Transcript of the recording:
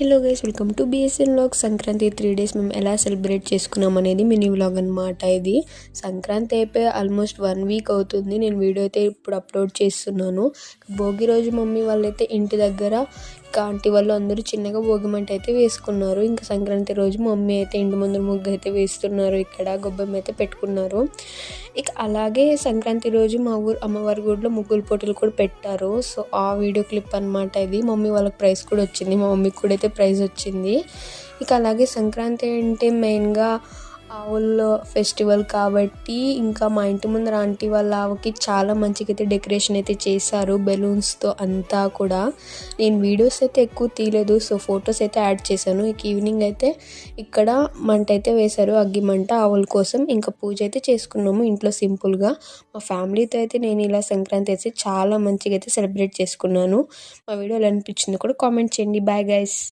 Hello guys, welcome to BSN vlog. Sankranti 3 days మేము ఎలా celebrate చేసుకున్నాం అనేది మినీ వ్లాగ్ అనమాట. ఇది సంక్రాంతి అయిపోయి ఆల్మోస్ట్ 1 వీక్ అవుతుంది. నేను వీడియో అయితే ఇప్పుడు అప్లోడ్ చేస్తున్నాను. భోగి రోజు మమ్మీ వాళ్ళైతే ఇంటి దగ్గర ఇంకా ఆంటీ వాళ్ళు అందరూ చిన్నగా భోగి మంట అయితే వేసుకున్నారు. ఇంకా సంక్రాంతి రోజు మమ్మీ అయితే ఇంటి ముందు ముగ్గు అయితే వేస్తున్నారు. ఇక్కడ గొబ్బెమ్మ అయితే పెట్టుకున్నారు. ఇక అలాగే సంక్రాంతి రోజు మా ఊరు అమ్మవారి గుడిలో ముగ్గుల పోటీలు కూడా పెట్టారు. సో ఆ వీడియో క్లిప్ అనమాట ఇది. మమ్మీ వాళ్ళకి ప్రైజ్ కూడా వచ్చింది, మా మమ్మీకి కూడా అయితే ప్రైజ్ వచ్చింది. ఇక అలాగే సంక్రాంతి అంటే మెయిన్గా ఆవుల్లో ఫెస్టివల్ కాబట్టి ఇంకా మా ఇంటి ముందర ఆంటీ వాళ్ళ ఆవుకి చాలా మంచిగా అయితే డెకరేషన్ అయితే చేశారు బెలూన్స్తో అంతా కూడా. నేను వీడియోస్ అయితే ఎక్కువ తీయలేదు, సో ఫొటోస్ అయితే యాడ్ చేశాను. ఇక ఈవినింగ్ అయితే ఇక్కడ మంట అయితే వేశారు, అగ్గి మంట ఆవుల కోసం. ఇంకా పూజ అయితే చేసుకున్నాము ఇంట్లో సింపుల్గా. మా ఫ్యామిలీతో అయితే నేను ఇలా సంక్రాంతి అయితే చాలా మంచిగా అయితే సెలబ్రేట్ చేసుకున్నాను. మా వీడియో ఎలా అనిపించిందో కూడా కామెంట్ చేయండి. Bye guys.